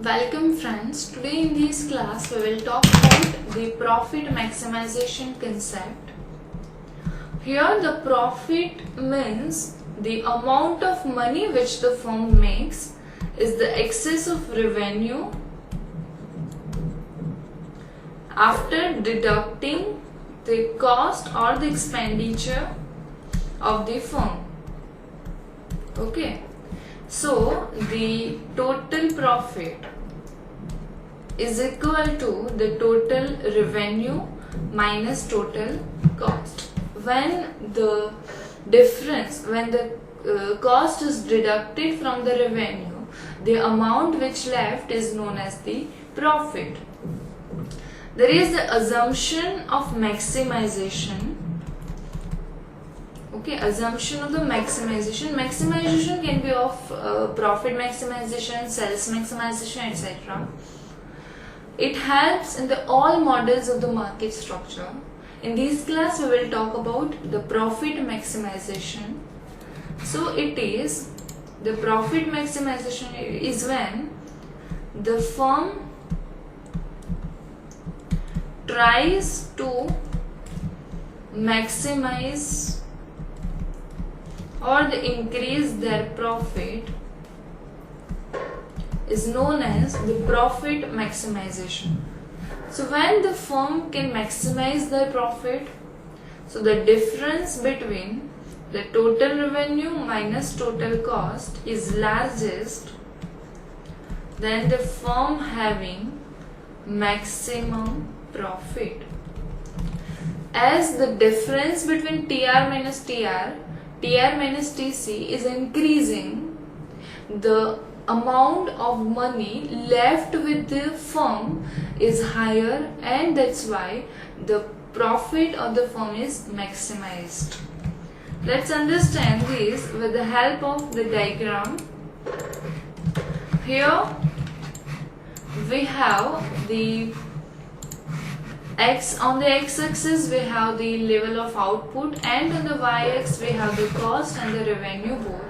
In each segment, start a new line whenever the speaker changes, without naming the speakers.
Welcome friends, today in this class we will talk about the profit maximization concept. Here the profit means the amount of money which the firm makes is the excess of revenue after deducting the cost or the expenditure of the firm. Okay. So, the total profit is equal to the total revenue minus total cost. When the cost is deducted from the revenue, the amount which left is known as the profit. There is the assumption of maximization. Okay, assumption of the maximization. Maximization can be of profit maximization, sales maximization, etc. It helps in the all models of the market structure. In this class, we will talk about the profit maximization. So, it is the profit maximization is when the firm tries to maximize or the increase their profit is known as the profit maximization. So when the firm can maximize their profit, so the difference between the total revenue minus total cost is largest, then the firm having maximum profit. As the difference between TR minus TC is increasing, the amount of money left with the firm is higher, and that's why the profit of the firm is maximized. Let's understand this with the help of the diagram. Here we have the on the x-axis we have the level of output, and on the y-axis we have the cost and the revenue both.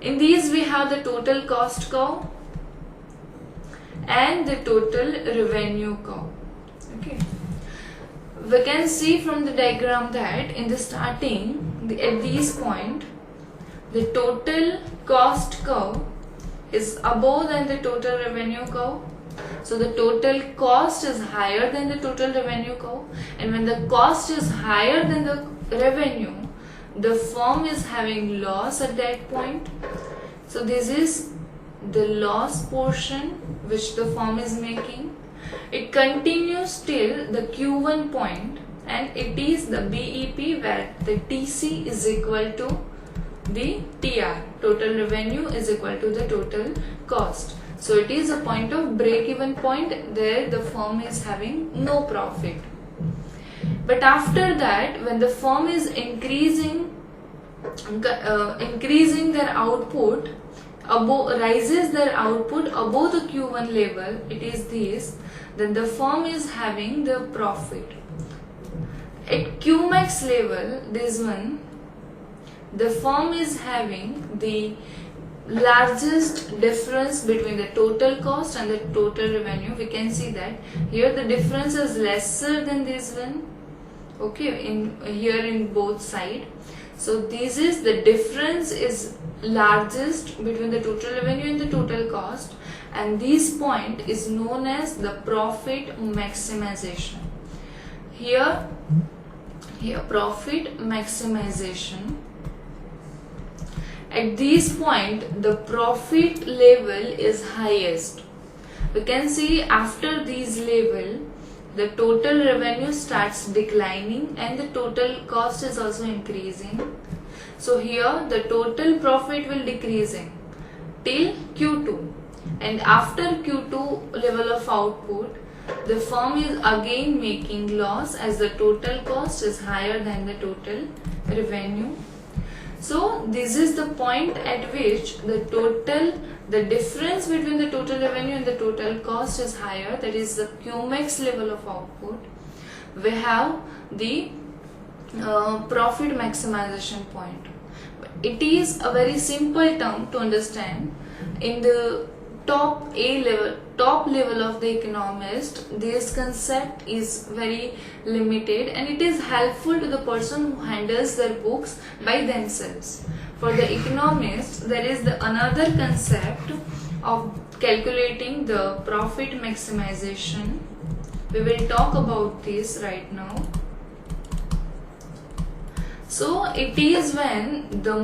In these we have the total cost curve and the total revenue curve. Okay. We can see from the diagram that in the starting, at this point, the total cost curve is above than the total revenue curve. So the total cost is higher than the total revenue curve, and when the cost is higher than the revenue, the firm is having loss at that point. So this is the loss portion which the firm is making. It continues till the Q1 point, and it is the BEP where the TC is equal to the TR, total revenue is equal to the total cost. So it is a point of break-even point. There the firm is having no profit. But after that, when the firm is increasing their output, rises their output above the Q1 level, it is this, then the firm is having the profit. At Qmax level, this one, the firm is having the largest difference between the total cost and the total revenue. We can see that here the difference is lesser than this one. Okay, in both sides. So this is the difference is largest between the total revenue and the total cost, and this point is known as the profit maximization. Here profit maximization. At this point, the profit level is highest. We can see after this level, the total revenue starts declining and the total cost is also increasing. So here the total profit will decreasing till Q2, and after Q2 level of output, the firm is again making loss as the total cost is higher than the total revenue. So this is the point at which the difference between the total revenue and the total cost is higher, that is the Qmax level of output. We have the profit maximization point. It is a very simple term to understand. In the top level of the economist, this concept is very limited and it is helpful to the person who handles their books by themselves. For the economist, there is another concept of calculating the profit maximization. We will talk about this right now. So it is when the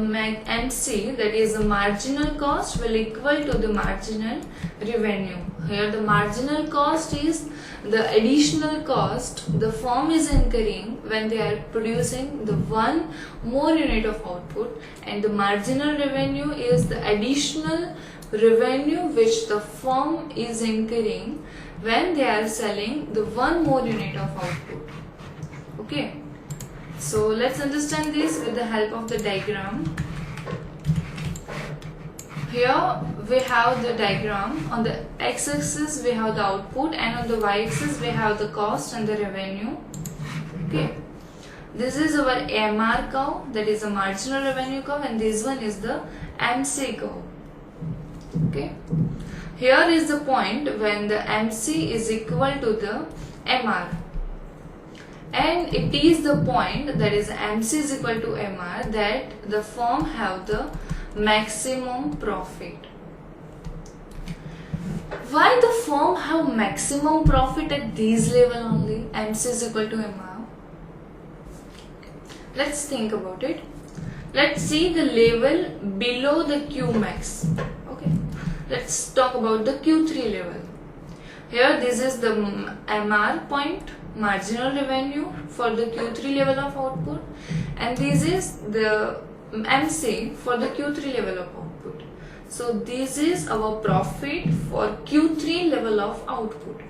MC, that is the marginal cost, will equal to the marginal revenue. Here the marginal cost is the additional cost the firm is incurring when they are producing the one more unit of output, and the marginal revenue is the additional revenue which the firm is incurring when they are selling the one more unit of output. Okay. So let's understand this with the help of the diagram. Here we have the diagram. On the x-axis we have the output, and on the y-axis we have the cost and the revenue. Okay. This is our MR curve, that is the marginal revenue curve, and this one is the MC curve. Okay. Here is the point when the MC is equal to the MR. And it is the point, that is MC is equal to MR, that the firm have the maximum profit. Why the firm have maximum profit at this level only, MC is equal to MR? Let's think about it. Let's see the level below the Qmax. Okay. Let's talk about the Q3 level. Here this is the MR point, marginal revenue for the Q3 level of output, and this is the MC for the Q3 level of output. So this is our profit for Q3 level of output.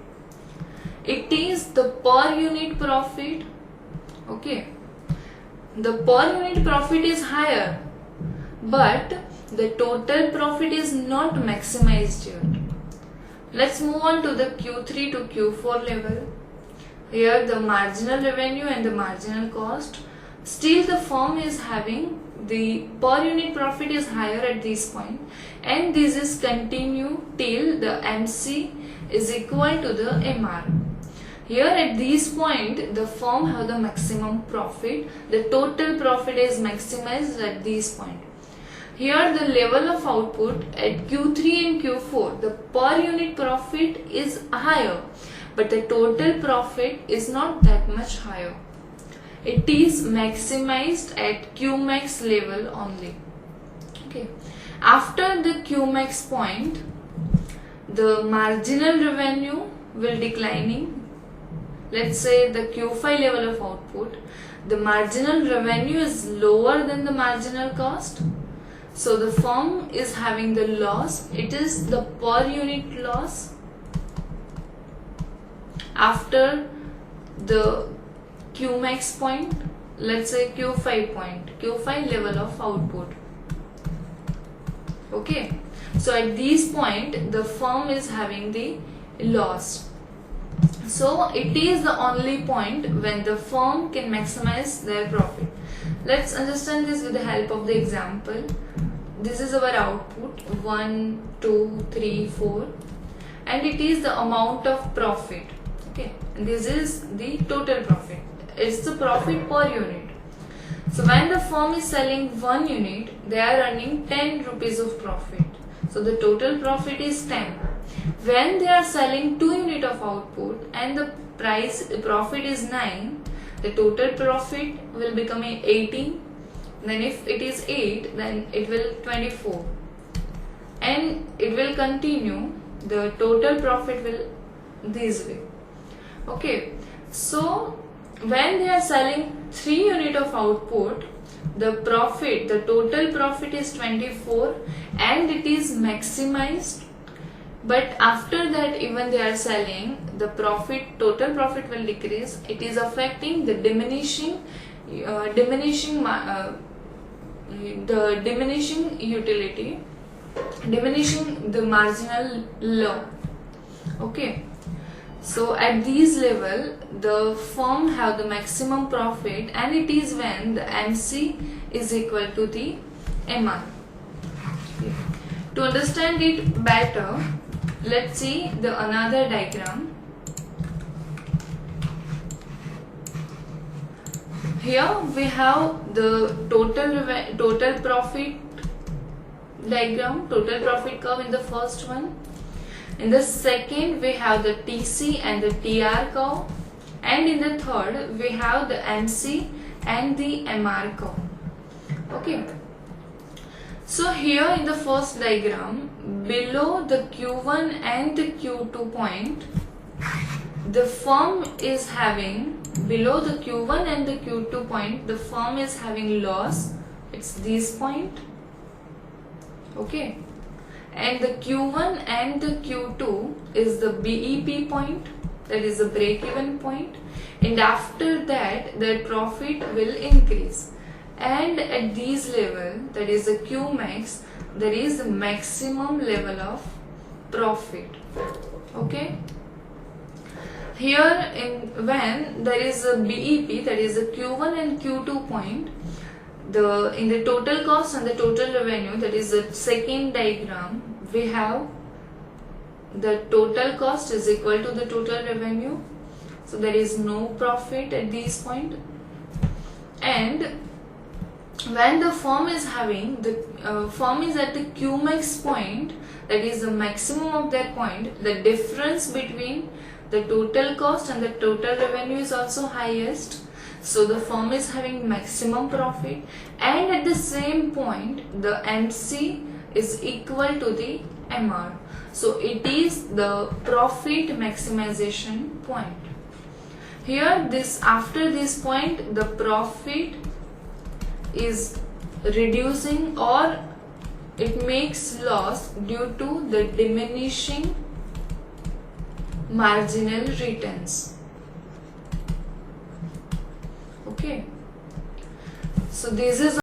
It is the per unit profit. Okay, the per unit profit is higher, but the total profit is not maximized yet. Let's move on to the Q3 to Q4 level. Here the marginal revenue and the marginal cost, still the firm is having the per unit profit is higher at this point, and this is continue till the MC is equal to the MR. Here at this point the firm have the maximum profit, the total profit is maximized at this point. Here the level of output at Q3 and Q4, the per unit profit is higher, but the total profit is not that much higher. It is maximized at Qmax level only. Okay. After the Qmax point, the marginal revenue will declining. Let's say the Q5 level of output, the marginal revenue is lower than the marginal cost. So the firm is having the loss. It is the per unit loss after the Qmax point, let's say Q5 point, Q5 level of output. Okay, so at this point the firm is having the loss. So it is the only point when the firm can maximize their profit. Let's understand this with the help of the example. This is our output 1, 2, 3, 4, and it is the amount of profit. Okay, and this is the total profit. It's the profit per unit. So when the firm is selling 1 unit, they are earning 10 rupees of profit. So the total profit is 10. When they are selling 2 unit of output and the profit is 9, the total profit will become 18. Then if it is 8, then it will 24. And it will continue. The total profit will this way. Okay, so when they are selling 3 unit of output, the profit, the total profit is 24 and it is maximized. But after that, even they are selling, the profit, total profit will decrease. It is affecting the diminishing utility, diminishing the marginal law. Okay. So at this level, the firm have the maximum profit, and it is when the MC is equal to the MR. To understand it better, let's see the another diagram. Here we have the total profit diagram, total profit curve in the first one. In the second we have the TC and the TR curve, and in the third we have the MC and the MR curve. Okay. So here in the first diagram, below the Q1 and the Q2 point, the firm is having, below the Q1 and the Q2 point, the firm is having loss. It's this point. Okay. And the Q1 and the Q2 is the BEP point, that is the break-even point, and after that the profit will increase. And at this level, that is the Qmax, there is the maximum level of profit. Okay. Here when there is a BEP, that is the Q1 and Q2 point, in the total cost and the total revenue, that is the second diagram, we have the total cost is equal to the total revenue, so there is no profit at this point. And when the firm is having, the firm is at the Qmax point, that is the maximum of that point, the difference between the total cost and the total revenue is also highest, so the firm is having maximum profit. And at the same point the MC is equal to the MR, so it is the profit maximization point. Here after this point the profit is reducing, or it makes loss due to the diminishing marginal returns. Okay, so this is